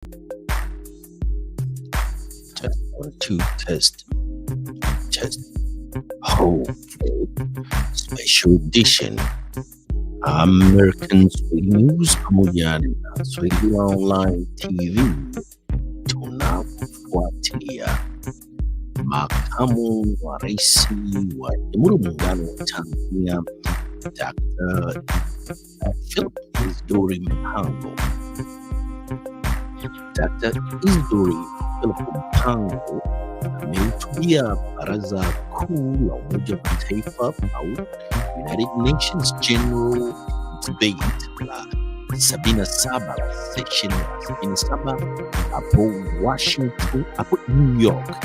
Test 1, 2, test, test. Oh, special edition. American Swahili News pamoja na Swahili Online TV tunakufuatilia. Makamu wa Rais wa Jamhuri ya Muungano wa Tanzania Dr. Philip Isdori Mpango. Dr. Isdori Philip Mpango amehutubia Baraza Kuu la Umoja wa Mataifa au United Nations General Debate la 77 section 77 hapo Washington, hapo New York,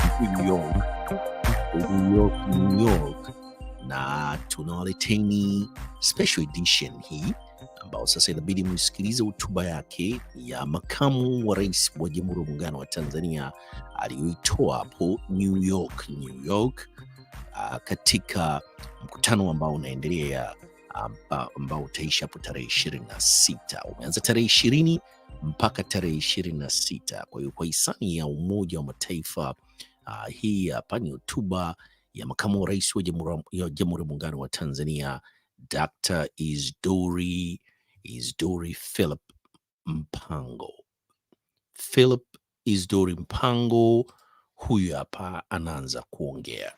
na tunawaleteni special edition hii ambao sasa inabidi msikilize hotuba yake ya makamu wa rais wa Jamhuri ya Muungano wa Tanzania aliyoitoa hapo New York, katika mkutano ambao unaendelea ambao utaisha hapo tarehe 26. Umeanza tarehe 20 mpaka tarehe 26. Kwa hiyo kwa hisani ya Umoja wa Mataifa, hii hapa ni hotuba ya makamu wa rais wa Jamhuri ya Muungano wa Tanzania Dr. Isdori Philip Mpango. Philip Isdori Mpango huyu hapa anaanza kuongea.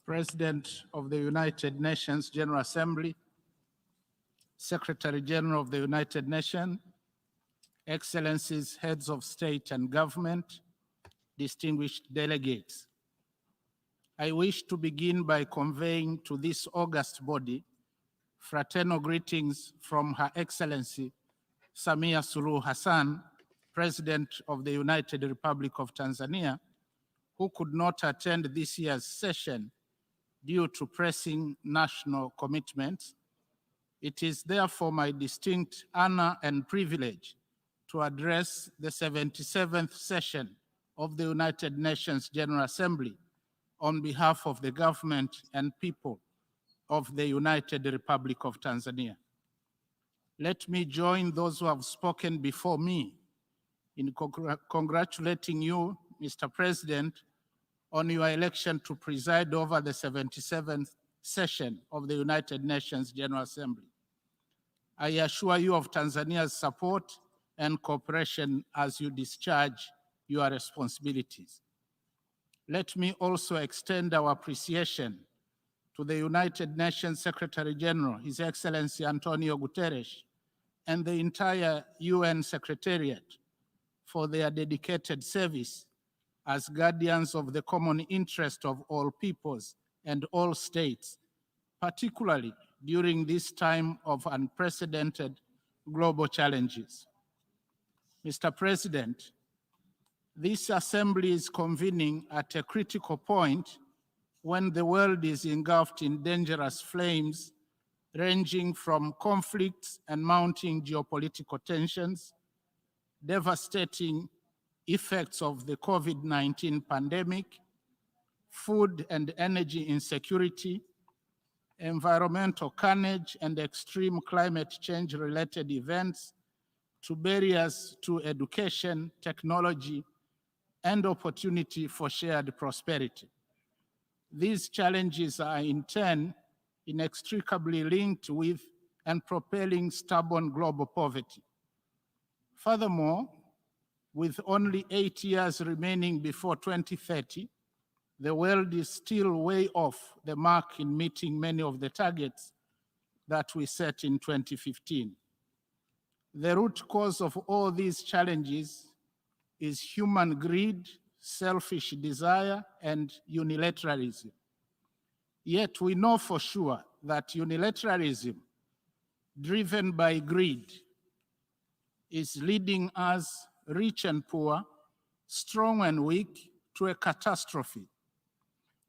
President of the United Nations General Assembly, Secretary General of the United Nations, Excellencies, Heads of State and Government, distinguished delegates. I wish to begin by conveying to this august body fraternal greetings from Her Excellency Samia Suluhu Hassan, President of the United Republic of Tanzania, who could not attend this year's session due to pressing national commitments. It is therefore my distinct honor and privilege to address the 77th session of the United Nations General Assembly on behalf of the government and people of the United Republic of Tanzania. Let me join those who have spoken before me in congratulating you, Mr. President, on your election to preside over the 77th session of the United Nations General Assembly. I assure you of Tanzania's support and cooperation as you discharge your responsibilities. Let me also extend our appreciation to the United Nations Secretary General, His Excellency Antonio Guterres, and the entire UN Secretariat for their dedicated service as guardians of the common interest of all peoples and all states, particularly during this time of unprecedented global challenges. Mr. President, this assembly is convening at a critical point when the world is engulfed in dangerous flames ranging from conflicts and mounting geopolitical tensions, devastating effects of the COVID-19 pandemic, food and energy insecurity, environmental carnage, and extreme climate change-related events, to barriers to education, technology, and opportunity for shared prosperity. These challenges are in turn inextricably linked with and propelling stubborn global poverty. Furthermore, with only 8 years remaining before 2030, the world is still way off the mark in meeting many of the targets that we set in 2015. The root cause of all these challenges is human greed, selfish desire, and unilateralism. Yet we know for sure that unilateralism, driven by greed, is leading us, rich and poor, strong and weak, to a catastrophe.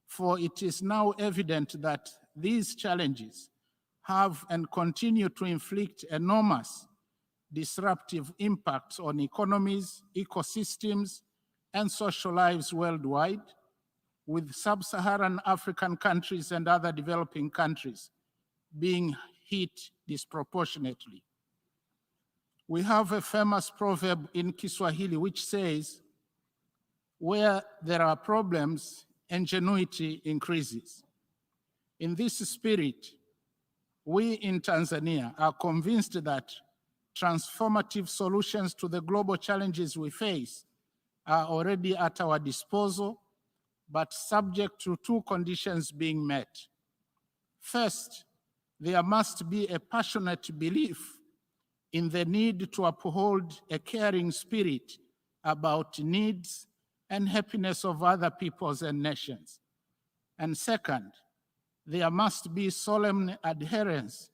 For it is now evident that these challenges have and continue to inflict enormous disruptive impacts on economies, ecosystems, and social lives worldwide, with sub-Saharan African countries and other developing countries being hit disproportionately. We have a famous proverb in Kiswahili which says, where there are problems, ingenuity increases. In this spirit, we in Tanzania are convinced that transformative solutions to the global challenges we face are already at our disposal, but subject to two conditions being met. First, there must be a passionate belief in the need to uphold a caring spirit about needs and happiness of other peoples and nations. And second, there must be solemn adherence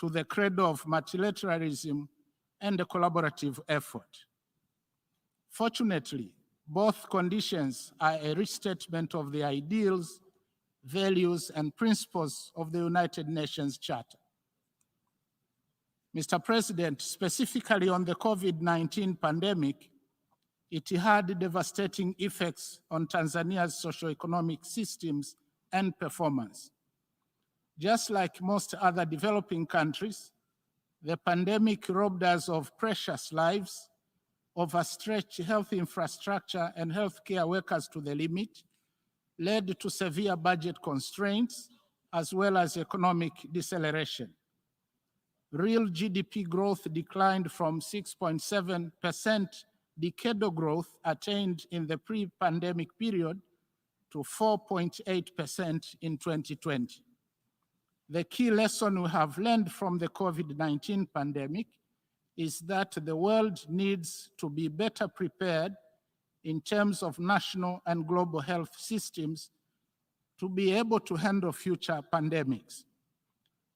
to the credo of multilateralism and a collaborative effort. Fortunately, both conditions are a restatement of the ideals, values, and principles of the United Nations Charter. Mr. President, specifically on the COVID-19 pandemic, it had devastating effects on Tanzania's socioeconomic systems and performance. Just like most other developing countries, the pandemic robbed us of precious lives, overstretched health infrastructure and healthcare workers to the limit, led to severe budget constraints, as well as economic deceleration. Real GDP growth declined from 6.7% decadal growth attained in the pre-pandemic period to 4.8% in 2020. The key lesson we have learned from the COVID-19 pandemic is that the world needs to be better prepared in terms of national and global health systems to be able to handle future pandemics.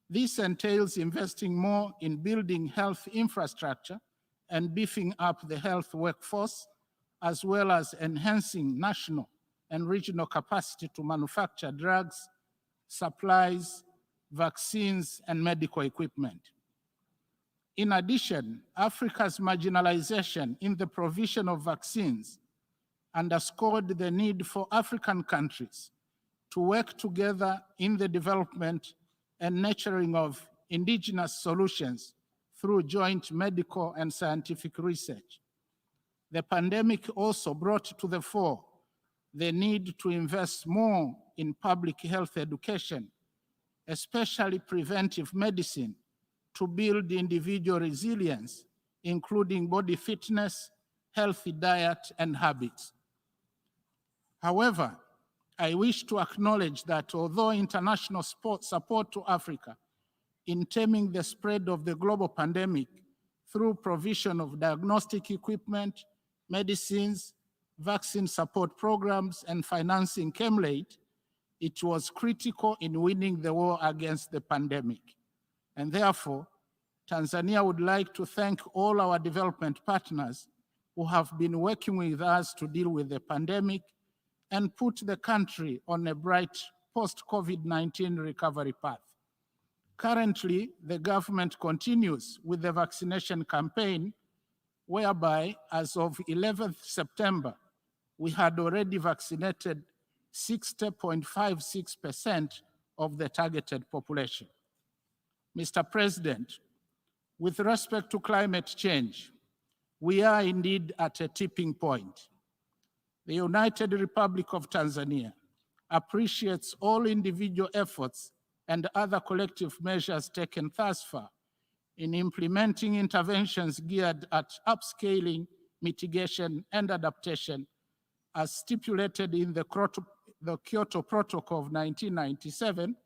This entails investing more in building health infrastructure and beefing up the health workforce, as well as enhancing national and regional capacity to manufacture drugs, supplies, vaccines, and medical equipment. In addition, Africa's marginalization in the provision of vaccines underscored the need for African countries to work together in the development and nurturing of indigenous solutions through joint medical and scientific research. The pandemic also brought to the fore the need to invest more in public health education, especially preventive medicine, to build individual resilience, including body fitness, healthy diet, and habits. However, I wish to acknowledge that although international support to Africa in taming the spread of the global pandemic through provision of diagnostic equipment, medicines, vaccine support programs, and financing came late, it was critical in winning the war against the pandemic. And therefore, Tanzania would like to thank all our development partners who have been working with us to deal with the pandemic and put the country on a bright post-COVID-19 recovery path. Currently, the government continues with the vaccination campaign, whereby as of 11th September, we had already vaccinated 60.56% of the targeted population. Mr. President, with respect to climate change, we are indeed at a tipping point. The United Republic of Tanzania appreciates all individual efforts and other collective measures taken thus far in implementing interventions geared at upscaling, mitigation, and adaptation as stipulated in the Kyoto Protocol of 1997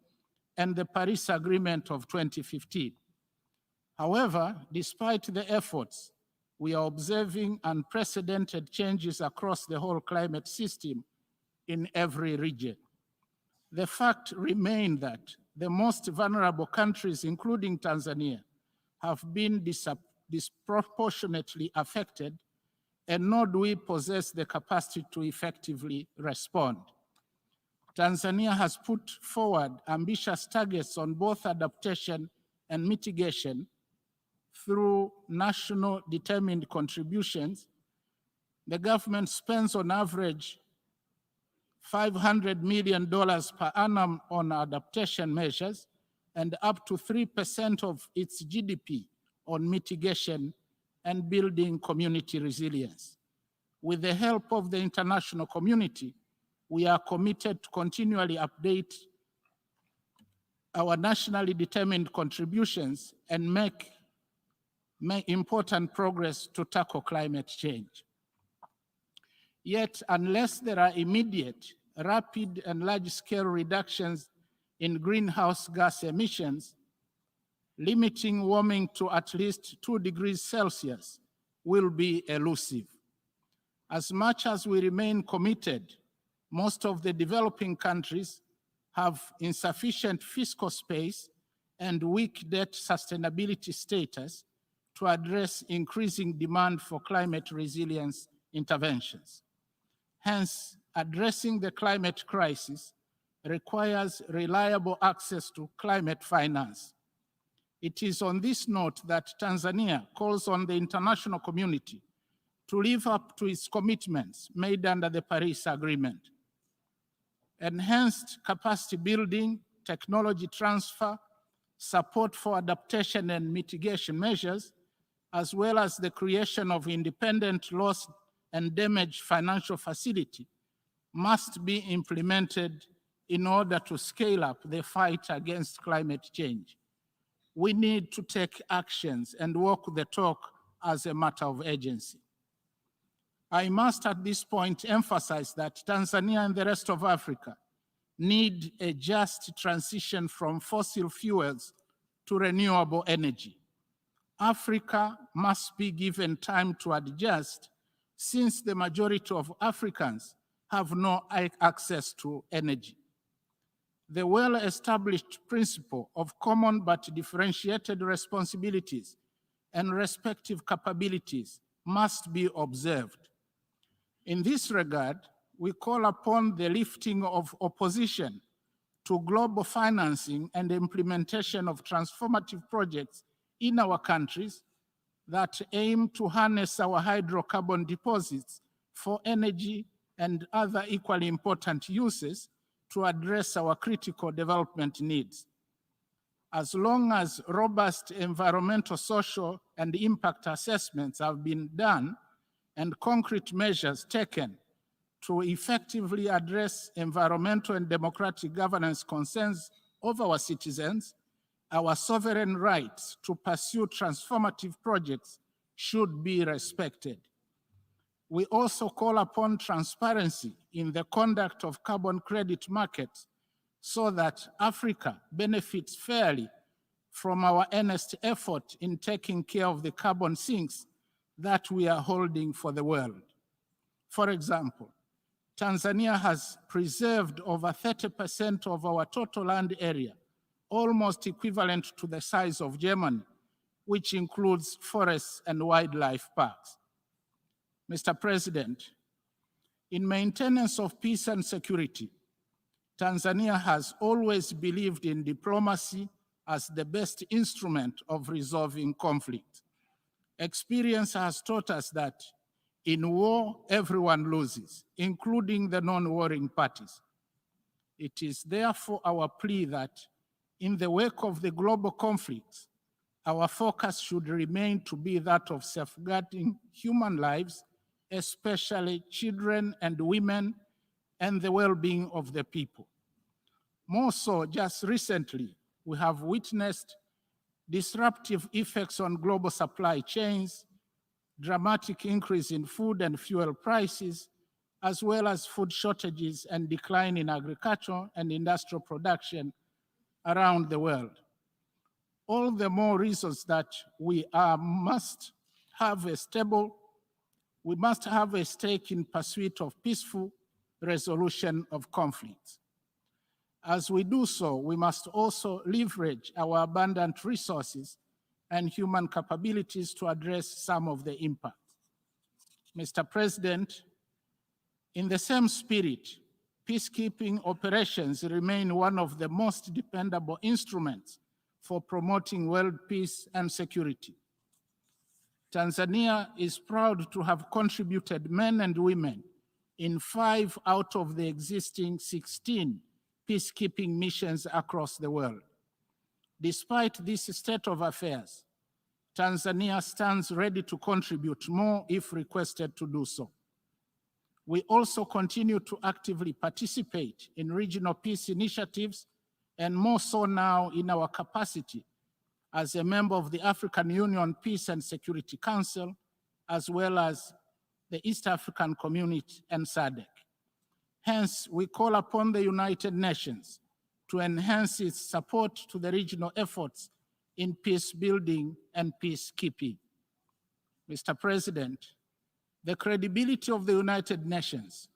and the Paris Agreement of 2015. However, despite the efforts, we are observing unprecedented changes across the whole climate system in every region. The fact remains that the most vulnerable countries, including Tanzania, have been disproportionately affected, and nor do we possess the capacity to effectively respond. Tanzania has put forward ambitious targets on both adaptation and mitigation through national determined contributions. The government spends on average $500 million per annum on adaptation measures and up to 3% of its GDP on mitigation and building community resilience. With the help of the international community, we are committed to continually update our nationally determined contributions and make important progress to tackle climate change. Yet, unless there are immediate, rapid, and large-scale reductions in greenhouse gas emissions, limiting warming to at least 2 degrees Celsius will be elusive. As much as we remain committed, most of the developing countries have insufficient fiscal space and weak debt sustainability status to address increasing demand for climate resilience interventions. Hence, addressing the climate crisis requires reliable access to climate finance. It is on this note that Tanzania calls on the international community to live up to its commitments made under the Paris Agreement. Enhanced capacity building, technology transfer, support for adaptation and mitigation measures, as well as the creation of independent loss and damage financial facility must be implemented in order to scale up the fight against climate change. We need to take actions and walk the talk as a matter of urgency. I must at this point emphasize that Tanzania and the rest of Africa need a just transition from fossil fuels to renewable energy. Africa must be given time to adjust, since the majority of Africans have no access to energy. The well-established principle of common but differentiated responsibilities and respective capabilities must be observed. In this regard, we call upon the lifting of opposition to global financing and implementation of transformative projects in our countries that aim to harness our hydrocarbon deposits for energy and other equally important uses to address our critical development needs. As long as robust environmental, social, and impact assessments have been done and concrete measures taken to effectively address environmental and democratic governance concerns of our citizens, our sovereign rights to pursue transformative projects should be respected. We also call upon transparency in the conduct of carbon credit markets so that Africa benefits fairly from our earnest effort in taking care of the carbon sinks that we are holding for the world. For example, Tanzania has preserved over 30% of our total land area, almost equivalent to the size of Germany, which includes forests and wildlife parks. Mr. President, in maintenance of peace and security, Tanzania has always believed in diplomacy as the best instrument of resolving conflict. Experience has taught us that in war, everyone loses, including the non-warring parties. It is therefore our plea that in the wake of the global conflicts, our focus should remain to be that of safeguarding human lives, especially children and women, and the well-being of the people. More so, just recently, we have witnessed disruptive effects on global supply chains, dramatic increase in food and fuel prices, as well as food shortages and decline in agricultural and industrial production around the world. All the more reasons that we must have a stake in pursuit of peaceful resolution of conflicts. As we do so, we must also leverage our abundant resources and human capabilities to address some of the impacts. Mr. President, in the same spirit, peacekeeping operations remain one of the most dependable instruments for promoting world peace and security. Tanzania is proud to have contributed men and women in 5 out of the existing 16 peacekeeping missions across the world. Despite this state of affairs, Tanzania stands ready to contribute more if requested to do so. We also continue to actively participate in regional peace initiatives, and more so now in our capacity as a member of the African Union Peace and Security Council, as well as the East African Community and SADC. Hence, we call upon the United Nations to enhance its support to the regional efforts in peace building and peacekeeping. Mr. President, the credibility of the United Nations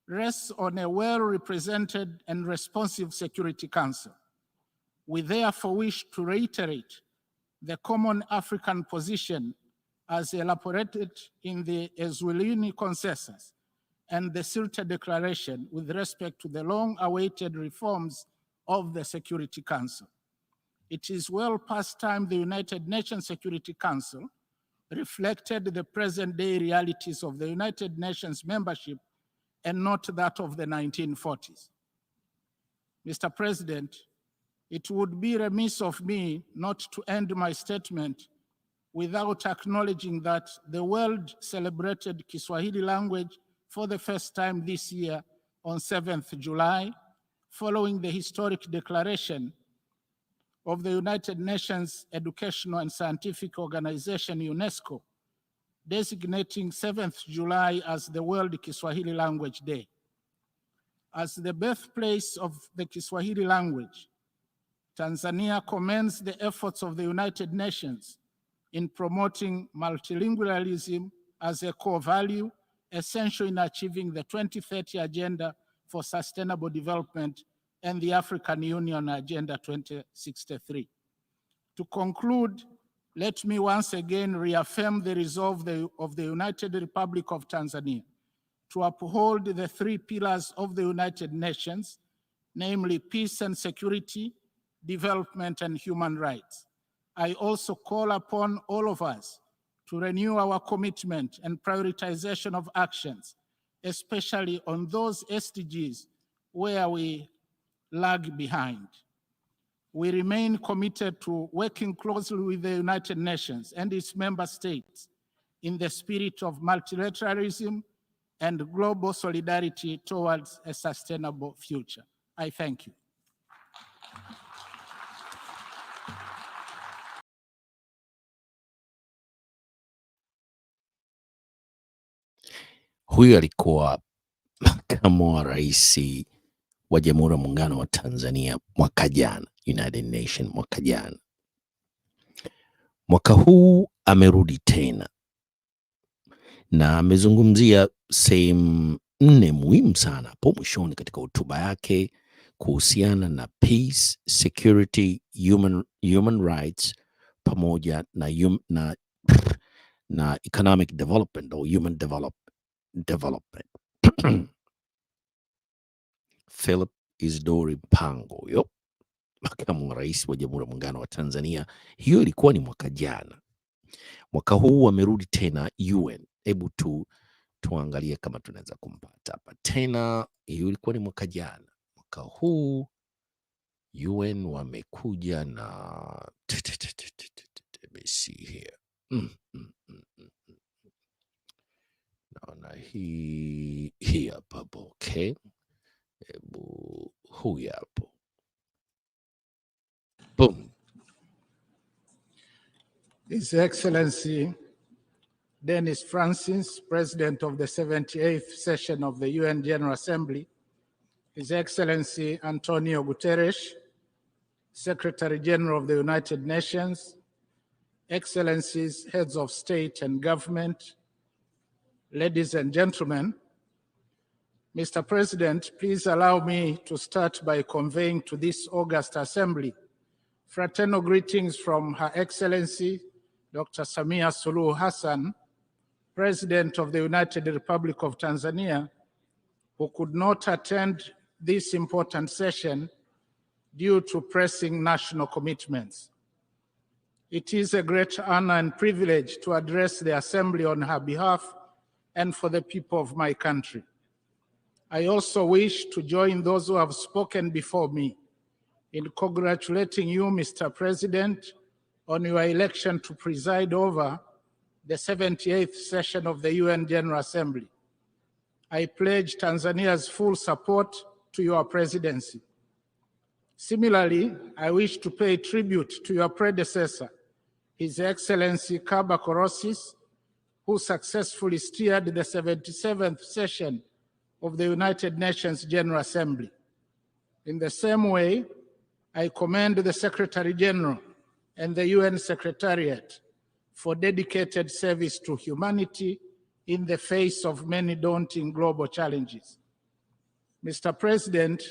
rests on a well-represented and responsive Security Council. We therefore wish to reiterate the common African position as elaborated in the Eswatini Consensus and the Sirte Declaration with respect to the long-awaited reforms of the Security Council. It is well past time the United Nations Security Council reflected the present-day realities of the United Nations membership and not that of the 1940s. Mr. President, it would be remiss of me not to end my statement without acknowledging that the world celebrated Kiswahili language for the first time this year on 7th July, following the historic declaration of the United Nations Educational and Scientific Organization, UNESCO, designating 7th July as the World Kiswahili Language Day. As the birthplace of the Kiswahili language, Tanzania commends the efforts of the United Nations in promoting multilingualism as a core value essential in achieving the 2030 Agenda for Sustainable Development and the African Union Agenda 2063. To conclude, let me once again reaffirm the resolve of the United Republic of Tanzania to uphold the three pillars of the United Nations, namely peace and security, development, and human rights. I also call upon all of us to renew our commitment and prioritization of actions, especially on those SDGs where we lag behind. We remain committed to working closely with the United Nations and its member states in the spirit of multilateralism and global solidarity towards a sustainable future. I thank you. Huyu alikuwa makamu wa rais wa Jamhuri ya Muungano wa Tanzania mwaka jana, United Nations mwaka jana. Mwaka huu amerudi tena na amezungumzia sehemu 4 muhimu sana hapo mwishoni katika hotuba yake kuhusiana na peace, security, human rights pamoja na economic development au human development. Philip Isdori Mpango, huyo makamu wa rais wa Jamhuri ya Muungano wa Tanzania. Hiyo ilikuwa ni mwaka jana. Mwaka huu amerudi tena UN. Hebu tuangalie kama tunaweza kumpata hapa tena. Hiyo ilikuwa ni mwaka jana. Mwaka huu UN wamekuja na let me see here. Naona hii hapa hapo, okay. Hebu huyu hapo. Boom. His Excellency Dennis Francis, President of the 78th session of the UN General Assembly, His Excellency Antonio Guterres, Secretary General of the United Nations, Excellencies, Heads of State and Government, ladies and gentlemen, Mr. President, please allow me to start by conveying to this august assembly fraternal greetings from Her Excellency Dr. Samia Suluhu Hassan, President of the United Republic of Tanzania, who could not attend this important session due to pressing national commitments. It is a great honor and privilege to address the Assembly on her behalf and for the people of my country. I also wish to join those who have spoken before me in congratulating you, Mr. President, on your election to preside over the 78th session of the UN General Assembly. I pledge Tanzania's full support to your presidency. Similarly, I wish to pay tribute to your predecessor, His Excellency Kaba Korosis, who successfully steered the 77th session of the United Nations General Assembly. In the same way, I commend the Secretary General and the UN Secretariat for dedicated service to humanity in the face of many daunting global challenges. Mr. President,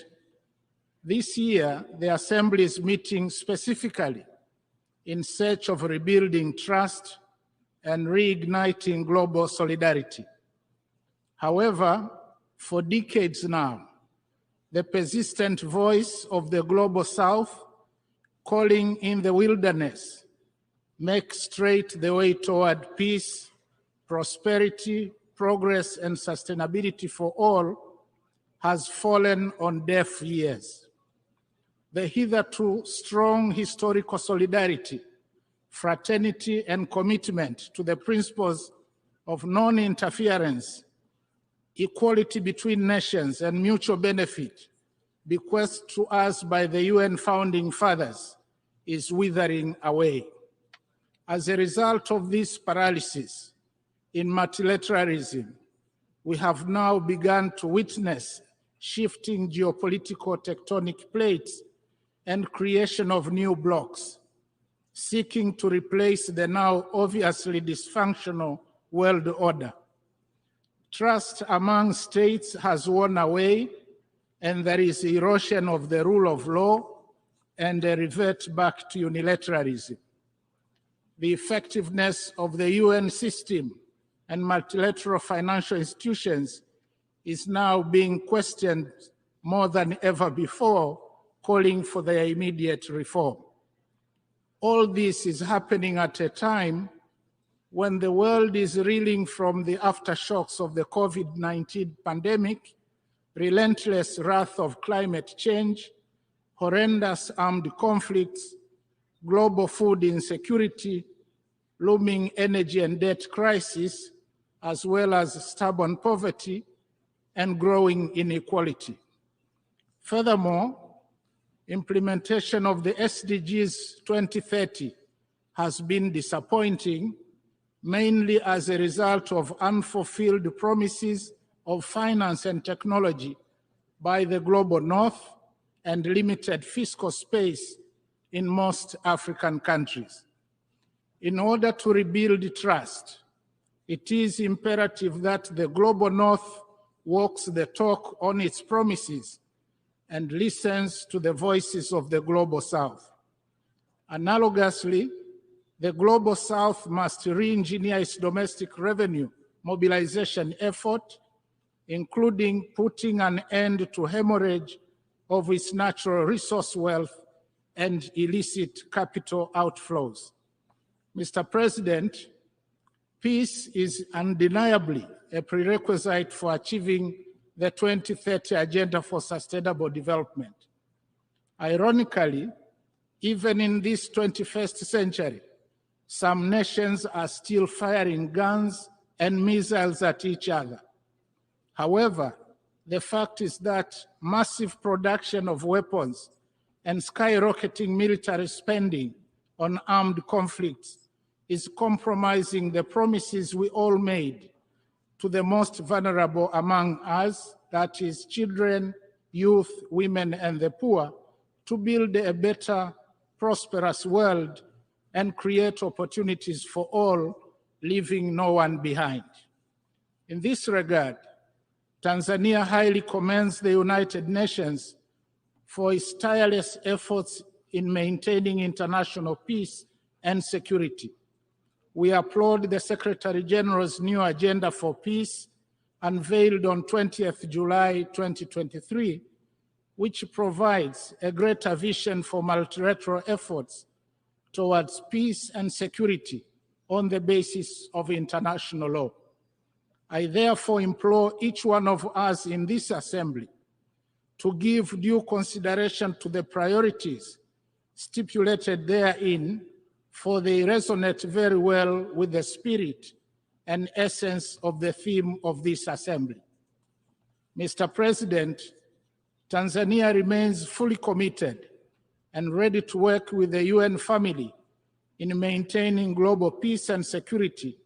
this year, the Assembly is meeting specifically in search of rebuilding trust and reigniting global solidarity. However, for decades now, the persistent voice of the Global South calling in the wilderness make straight the way toward peace, prosperity, progress, and sustainability for all has fallen on deaf ears. The hitherto strong historical solidarity, fraternity, and commitment to the principles of non-interference, equality between nations, and mutual benefit bequeathed to us by the UN founding fathers is withering away. As a result of this paralysis in multilateralism, we have now begun to witness shifting geopolitical tectonic plates and creation of new blocs, seeking to replace the now obviously dysfunctional world order. Trust among states has worn away, and there is erosion of the rule of law and a revert back to unilateralism. The effectiveness of the UN system and multilateral financial institutions is now being questioned more than ever before, calling for their immediate reform. All this is happening at a time when the world is reeling from the aftershocks of the COVID-19 pandemic, relentless wrath of climate change, horrendous armed conflicts, global food insecurity, looming energy and debt crisis, as well as stubborn poverty and growing inequality. Furthermore, implementation of the SDGs 2030 has been disappointing, mainly as a result of unfulfilled promises of finance and technology by the global north and limited fiscal space in most African countries. In order to rebuild trust, it is imperative that the global north walks the talk on its promises and listens to the voices of the global south. Analogously, the global south must re-engineer its domestic revenue mobilization effort, including putting an end to hemorrhage of its natural resource wealth and illicit capital outflows. Mr. President, peace is undeniably a prerequisite for achieving the 2030 Agenda for Sustainable Development. Ironically, even in this 21st century, some nations are still firing guns and missiles at each other. However, the fact is that massive production of weapons and skyrocketing military spending on armed conflicts is compromising the promises we all made to the most vulnerable among us, that is children, youth, women, and the poor, to build a better, prosperous world and create opportunities for all, leaving no one behind. In this regard, Tanzania highly commends the United Nations for its tireless efforts in maintaining international peace and security. We applaud the Secretary General's new agenda for peace, unveiled on 20th July 2023, which provides a greater vision for multilateral efforts towards peace and security on the basis of international law. I therefore implore each one of us in this assembly to give due consideration to the priorities stipulated therein for they resonate very well with the spirit and essence of the theme of this assembly. Mr. President, Tanzania remains fully committed and ready to work with the UN family in maintaining global peace and security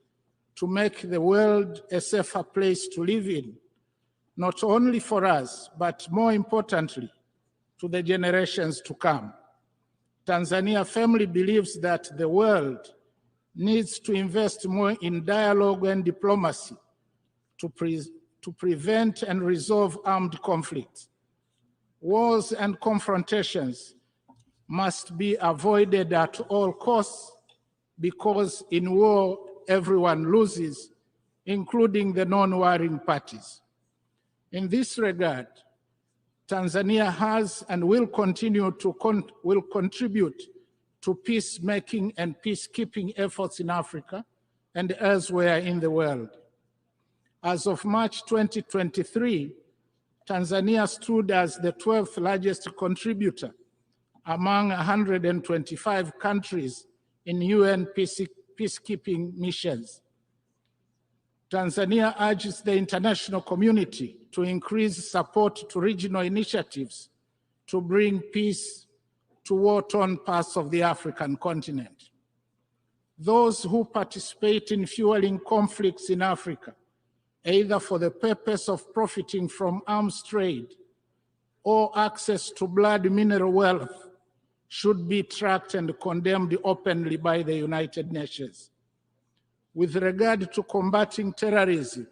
to make the world a safer place to live in, not only for us, but more importantly, to the generations to come. Tanzania firmly believes that the world needs to invest more in dialogue and diplomacy to prevent and resolve armed conflicts. Wars and confrontations must be avoided at all costs because in war, everyone loses, including the non-warring parties. In this regard, Tanzania has and will continue to contribute to peacemaking and peacekeeping efforts in Africa and elsewhere in the world. As of March 2023, Tanzania stood as the 12th largest contributor among 125 countries in UN peacekeeping missions. Tanzania urges the international community to increase support to regional initiatives to bring peace to war-torn parts of the African continent. Those who participate in fueling conflicts in Africa, either for the purpose of profiting from arms trade or access to blood mineral wealth, should be tracked and condemned openly by the United Nations. With regard to combating terrorism,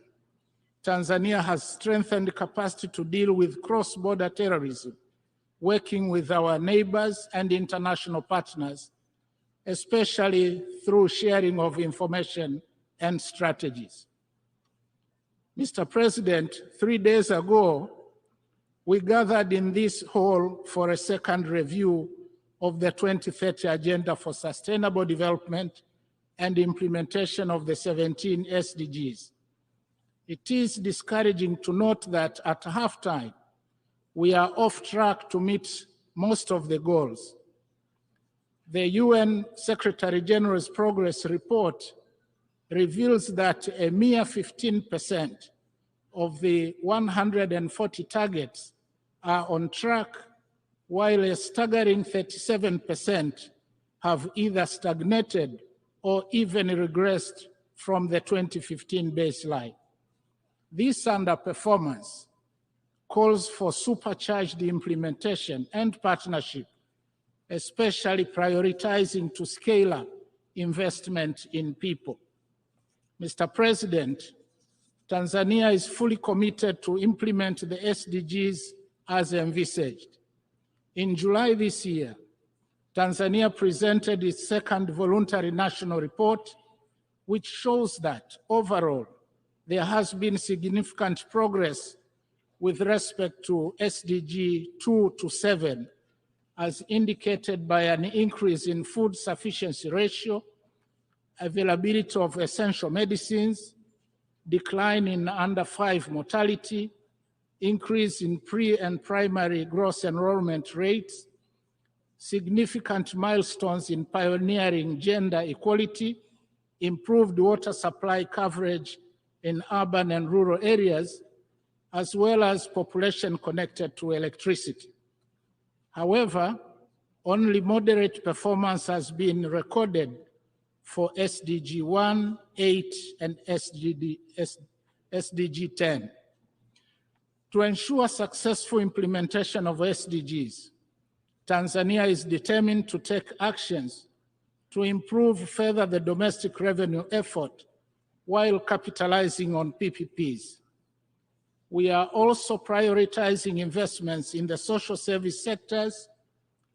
Tanzania has strengthened capacity to deal with cross-border terrorism, working with our neighbors and international partners, especially through sharing of information and strategies. Mr. President, 3 days ago, we gathered in this hall for a second review of the 2030 Agenda for Sustainable Development and implementation of the 17 SDGs. It is discouraging to note that at halftime, we are off track to meet most of the goals. The UN Secretary General's Progress Report reveals that a mere 15% of the 140 targets are on track, while a staggering 37% have either stagnated or even regressed from the 2015 baseline. This underperformance calls for supercharged implementation and partnership, especially prioritizing to scale up investment in people. Mr. President, Tanzania is fully committed to implement the SDGs as envisaged. In July this year, Tanzania presented its second voluntary national report, which shows that overall, there has been significant progress with respect to SDG 2 to 7, as indicated by an increase in food sufficiency ratio, availability of essential medicines, decline in under 5 mortality, increase in pre and primary gross enrollment rates, significant milestones in pioneering gender equality, improved water supply coverage in urban and rural areas, as well as population connected to electricity. However, only moderate performance has been recorded for SDG 1, 8, and SDG 10. To ensure successful implementation of SDGs, Tanzania is determined to take actions to improve further the domestic revenue effort while capitalizing on PPPs. We are also prioritizing investments in the social service sectors,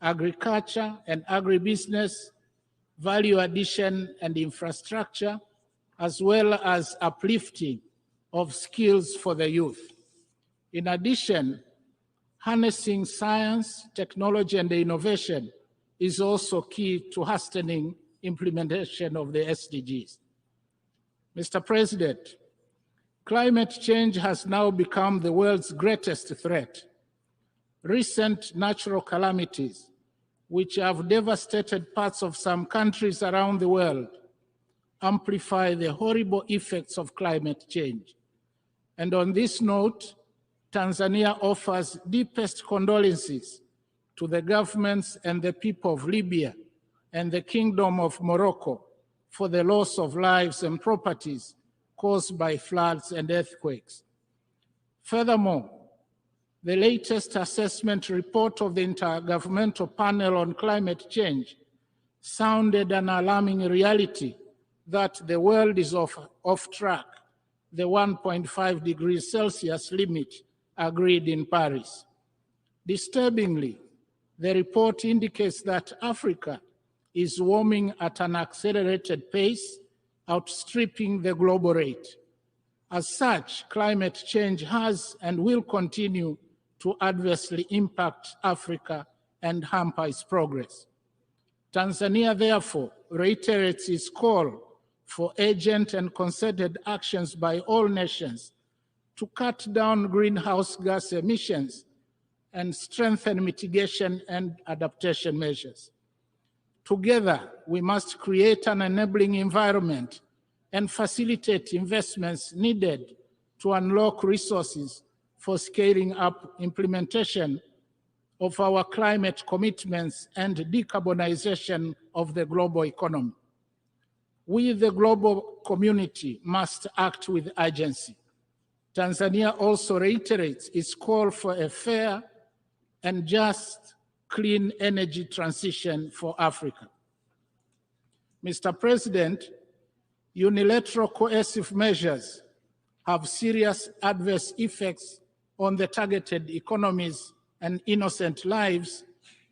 agriculture and agribusiness, value addition and infrastructure, as well as uplifting of skills for the youth. In addition, harnessing science, technology, and innovation is also key to hastening implementation of the SDGs. Mr. President, climate change has now become the world's greatest threat. Recent natural calamities, which have devastated parts of some countries around the world, amplify the horrible effects of climate change. And on this note, Tanzania offers deepest condolences to the governments and the people of Libya and the Kingdom of Morocco for the loss of lives and properties caused by floods and earthquakes. Furthermore, the latest assessment report of the Intergovernmental Panel on Climate Change sounded an alarming reality that the world is off track, the 1.5 degrees Celsius limit agreed in Paris. Disturbingly, the report indicates that Africa is warming at an accelerated pace, outstripping the global rate. As such, climate change has and will continue to adversely impact Africa and hamper its progress. Tanzania, therefore, reiterates its call for urgent and concerted actions by all nations to cut down greenhouse gas emissions and strengthen mitigation and adaptation measures. Together, we must create an enabling environment and facilitate investments needed to unlock resources for scaling up implementation of our climate commitments and decarbonization of the global economy. We, the global community, must act with urgency. Tanzania also reiterates its call for a fair and just clean energy transition for Africa. Mr. President, unilateral coercive measures have serious adverse effects on the targeted economies and innocent lives,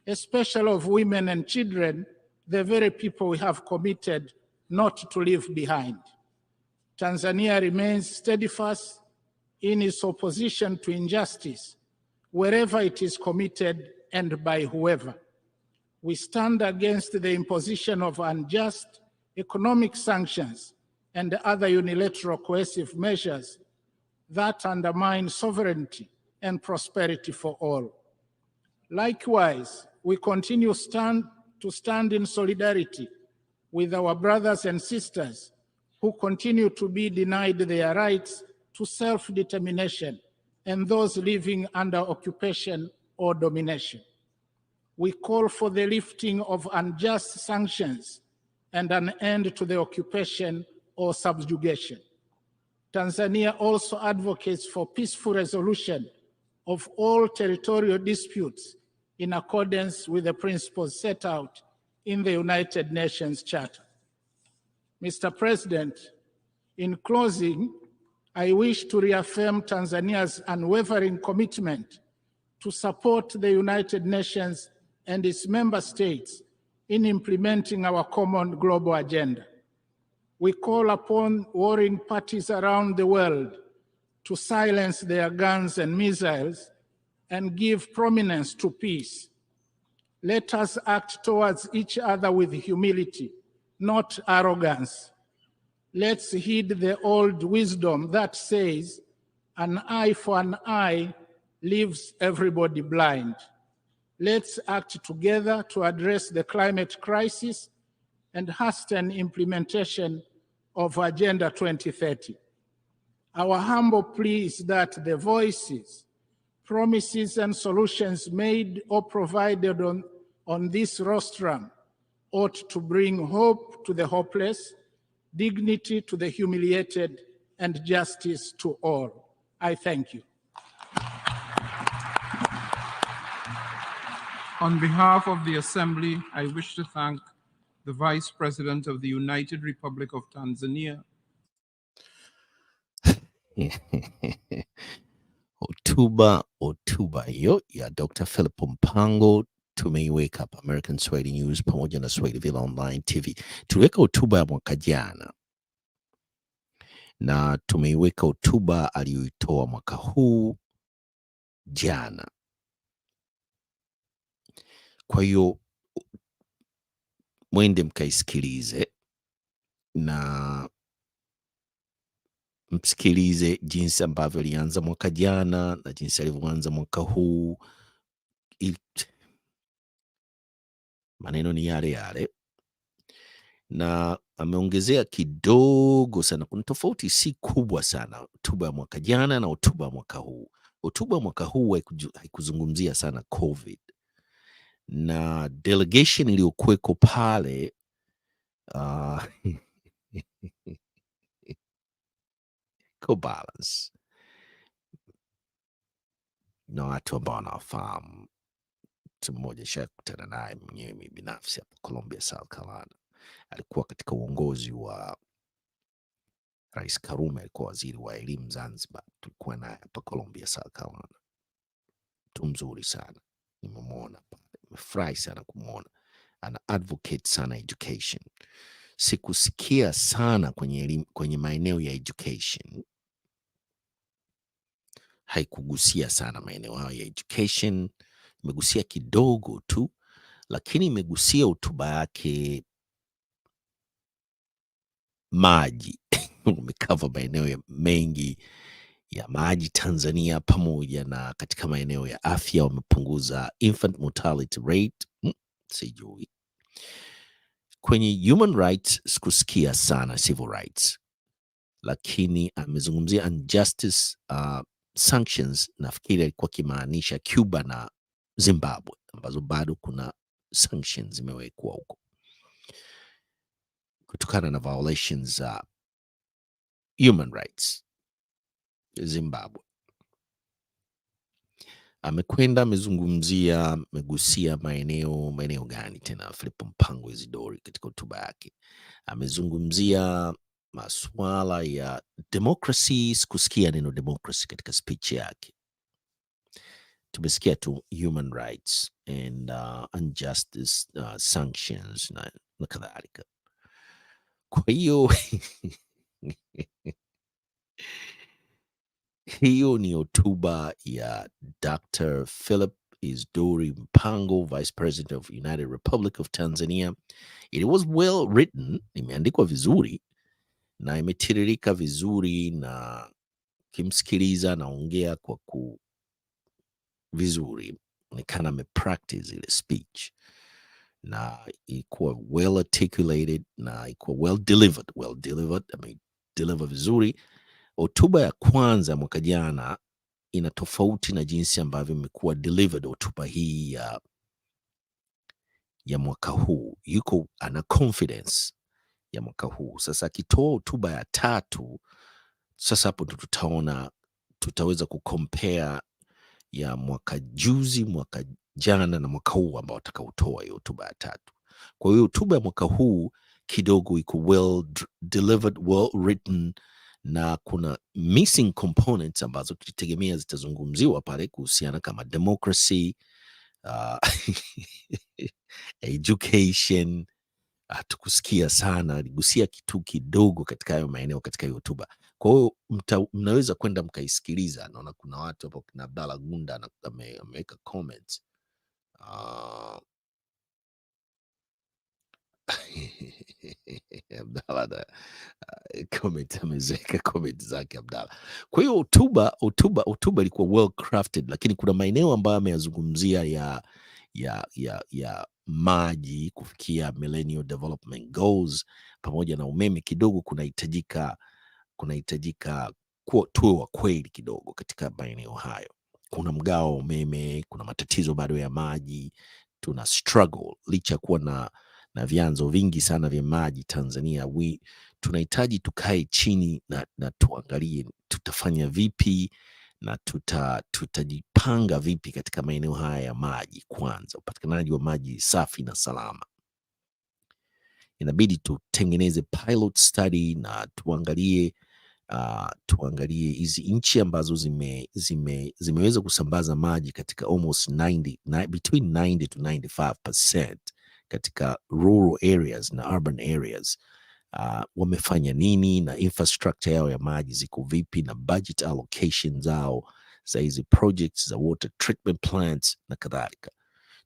especially of women and children, the very people we have committed not to leave behind. Tanzania remains steadfast in its opposition to injustice, wherever it is committed and by whoever. We stand against the imposition of unjust economic sanctions and other unilateral coercive measures that undermine sovereignty and prosperity for all. Likewise, we continue to stand in solidarity with our brothers and sisters who continue to be denied their rights to self-determination and those living under occupation or domination. We call for the lifting of unjust sanctions and an end to the occupation or subjugation. Tanzania also advocates for peaceful resolution of all territorial disputes in accordance with the principles set out in the United Nations Charter. Mr. President, in closing, I wish to reaffirm Tanzania's unwavering commitment to support the United Nations and its member states in implementing our common global agenda. We call upon warring parties around the world to silence their guns and missiles and give prominence to peace. Let us act towards each other with humility, not arrogance. Let's heed the old wisdom that says, an eye for an eye leaves everybody blind. Let's act together to address the climate crisis and hasten implementation of Agenda 2030. Our humble plea is that the voices, promises, and solutions made or provided on this rostrum ought to bring hope to the hopeless, dignity to the humiliated, and justice to all. I thank you. On behalf of the Assembly, I wish to thank the Vice President of the United Republic of Tanzania. Hotuba hiyo ya Dr. Philip Mpango tumeiweka hapa American Swahili News pamoja na Swahiliville Online TV. Tuliweka hotuba ya mwaka jana na tumeiweka hotuba aliyoitoa mwaka huu jana. Kwa hiyo mwende mkaisikilize na msikilize jinsi ambavyo alianza mwaka jana na jinsi alivyoanza mwaka huu. maneno ni yale yale, na ameongezea kidogo sana. Kuna tofauti si kubwa sana, hotuba ya mwaka jana na hotuba ya mwaka huu. Hotuba ya mwaka huu haikuzungumzia sana COVID, na delegation iliyokuweko pale uh, iko balance na watu ambao wanawafahamu. Mtu mmoja shakutana naye mwenyewe mimi binafsi hapa Columbia, South Carolina. Alikuwa katika uongozi wa Rais Karume, alikuwa waziri wa elimu Zanzibar. Tulikuwa naye hapa Columbia, South Carolina. Mtu mzuri sana, nimemwona pale, nimefurahi sana kumwona. Ana advocate sana education. Sikusikia sana kwenye maeneo ya education, haikugusia sana maeneo hayo ya education, imegusia kidogo tu, lakini imegusia hotuba yake maji umekava maeneo mengi ya maji Tanzania, pamoja na katika maeneo ya afya wamepunguza infant mortality rate. Sijui kwenye human rights sikusikia sana civil rights, lakini amezungumzia injustice sanctions. Nafikiri alikuwa akimaanisha Cuba na Zimbabwe ambazo bado kuna sanctions zimewekwa huko kutokana na violations za human rights. Zimbabwe amekwenda amegusia maeneo gani tena? Philip Mpango Isidori katika hotuba yake amezungumzia masuala ya democracy. Sikusikia neno democracy katika speech yake, tumesikia tu human rights and injustice sanctions na kadhalika. Kwa hiyo hiyo ni hotuba ya Dr. Philip Isdori Mpango, Vice President of United Republic of Tanzania. It was well written, imeandikwa vizuri na imetiririka vizuri, na kimsikiliza naongea kwa vizuri, nikana amepractice ile speech na ilikuwa well articulated na ilikuwa well delivered. Amedeliver vizuri. Hotuba ya kwanza mwaka jana ina tofauti na jinsi ambavyo imekuwa delivered hotuba hii ya mwaka huu. Yuko ana confidence ya mwaka huu. Sasa akitoa hotuba ya tatu, sasa hapo ndo tutaweza kucompare ya mwaka juzi, mwaka jana na mwaka huu ambao atakaotoa hiyo hotuba ya tatu. Kwa hiyo hotuba ya mwaka huu kidogo iko well delivered, well written, na kuna missing components ambazo tulitegemea zitazungumziwa pale kuhusiana kama democracy, education. Hatukusikia sana, aligusia kitu kidogo katika hayo maeneo katika hiyo hotuba. Kwa hiyo mnaweza kwenda mkaisikiliza. Naona kuna watu hapo, kina Abdalla Gunda ameweka comments Abdalla comment amezeka comment zake Abdalla. Kwa hiyo hotuba ilikuwa well crafted, lakini kuna maeneo ambayo ameyazungumzia ya maji kufikia Millennial Development Goals pamoja na umeme. Kidogo kunahitajika tuwe wa kweli kidogo katika maeneo hayo. Kuna mgao wa umeme, kuna matatizo bado ya maji, tuna struggle licha kuwa na vyanzo vingi sana vya maji Tanzania. Tunahitaji tukae chini na tuangalie tutafanya vipi na tutajipanga vipi katika maeneo haya ya maji. Kwanza, upatikanaji wa maji safi na salama, inabidi tutengeneze pilot study na tuangalie hizi nchi ambazo zimeweza kusambaza maji katika almost between 90 to 95% katika rural areas na urban areas. Wamefanya nini na infrastructure yao ya maji ziko vipi, na budget allocation zao za hizi projects za water treatment plants na kadhalika.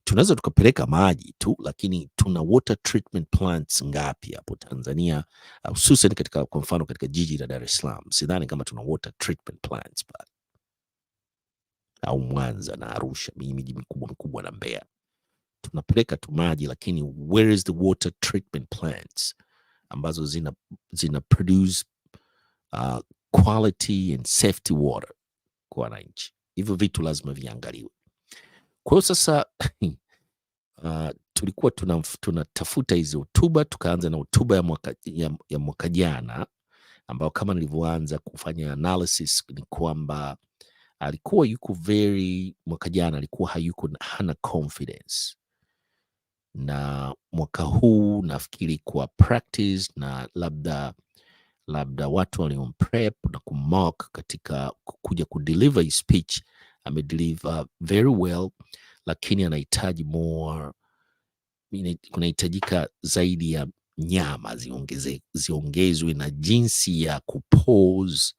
Tunaweza tukapeleka maji tu, lakini tuna water treatment plants ngapi hapo Tanzania, hususan kwa mfano katika jiji la Dar es Salaam? Sidhani kama tuna water treatment plants pale, au Mwanza na Arusha, miji mikubwa na Mbeya. tunapeleka tu maji, lakini where is the water treatment plants ambazo zina produce quality and safety water kwa wananchi? Hivyo vitu lazima viangaliwe. Kwa hiyo sasa tulikuwa tunatafuta hizi hotuba, tukaanza na hotuba ya mwaka jana, ambao kama nilivyoanza kufanya analysis ni kwamba alikuwa yuko mwaka jana alikuwa hana confidence, na mwaka huu nafikiri kwa practice na labda watu waliomprep na kumark katika kuja kudeliver his speech, amedeliver very well, lakini anahitaji more, kunahitajika zaidi ya nyama ziongezwe na jinsi ya kupose.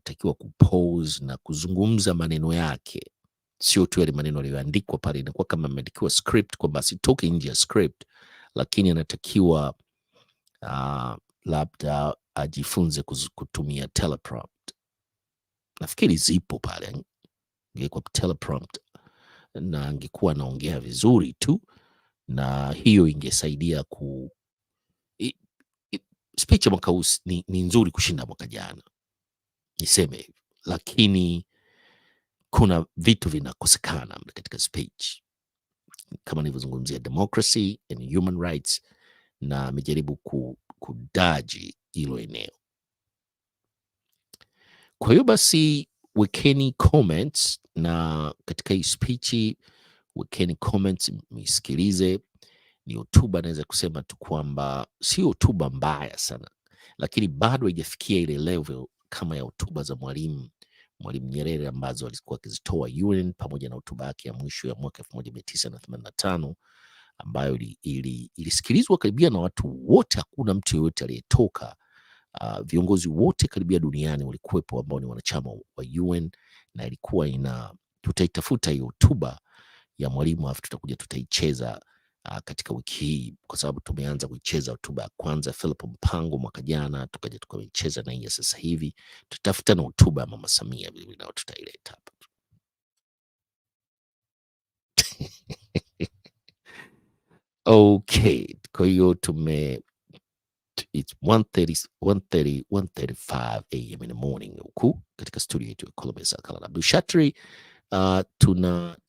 Takiwa kupose na kuzungumza maneno yake, sio tu yale maneno aliyoandikwa pale, inakuwa kama ameandikiwa script kwamba asitoke nje ya script, lakini anatakiwa labda ajifunze kutumia teleprompt. Nafikiri zipo pale, ingekuwa teleprompt na angekuwa anaongea vizuri tu, na hiyo ingesaidia speech ya mwaka huu ni nzuri kushinda mwaka jana, niseme hivi, lakini kuna vitu vinakosekana katika speech, kama nilivyozungumzia democracy and human rights, na amejaribu kudaji hilo eneo. Kwa hiyo basi wekeni comments, na katika hii speech wekeni comments, msikilize. Ni hotuba, naweza kusema tu kwamba sio hotuba mbaya sana, lakini bado haijafikia ile level kama ya hotuba za Mwalimu Nyerere ambazo alikuwa akizitoa UN, pamoja na hotuba yake ya mwisho ya mwaka 1985 ambayo ilisikilizwa karibia na watu wote. Hakuna mtu yeyote aliyetoka. Viongozi wote karibia duniani walikuwepo ambao ni wanachama wa UN, na ilikuwa tutaitafuta hiyo hotuba ya Mwalimu, afu tutaicheza katika wiki hii, kwa sababu tumeanza kuicheza hotuba ya kwanza Philip Mpango mwaka jana, tukaicheza na hii ya sasa hivi. Tutafuta na hotuba ya Mama Samia vile nao tutaileta hapa. Okay, kwa hiyo it's 1:35 am in the morning huku katika studio yetu ya Columbia, South Carolina. Abdul Shatri,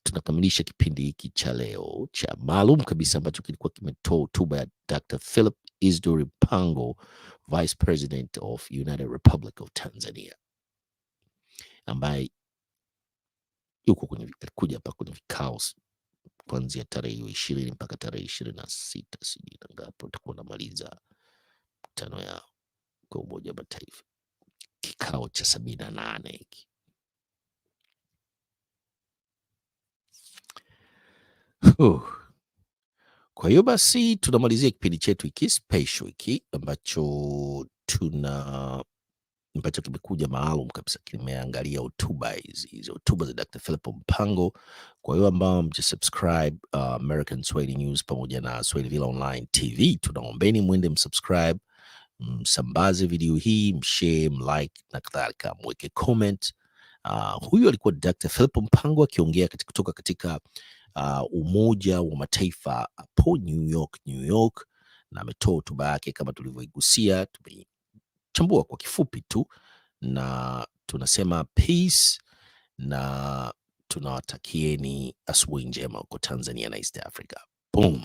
tunakamilisha kipindi hiki cha leo cha maalum kabisa ambacho kilikuwa kimetoa hotuba ya Dr. Philip Isdor Mpango, Vice President of United Republic of Tanzania, ambaye alikuja hapa kwenye vikao kuanzia tarehe 20 mpaka tarehe 26, sijui ngapi utakuwa namaliza mkutano ya kwa Umoja wa Mataifa, kikao cha 78 hiki. Kwa hiyo basi tunamalizia kipindi chetu hiki special hiki ambacho kimekuja maalum kabisa, kimeangalia hotuba hizi hotuba za Dr. Philip Mpango. Kwa hiyo ambao mjisubscribe American Swahili News pamoja na Swahili Villa Online TV, tunaombeni mwende msubscribe, msambaze video hii, mshare, mlike na kadhalika, mweke comment. Huyu alikuwa Dr. Philip Mpango akiongea kutoka katika Umoja wa Mataifa hapo New York, na ametoa hotuba yake kama tulivyoigusia. Tumechambua kwa kifupi tu, na tunasema peace, na tunawatakieni asubuhi njema huko Tanzania na East Africa. Boom.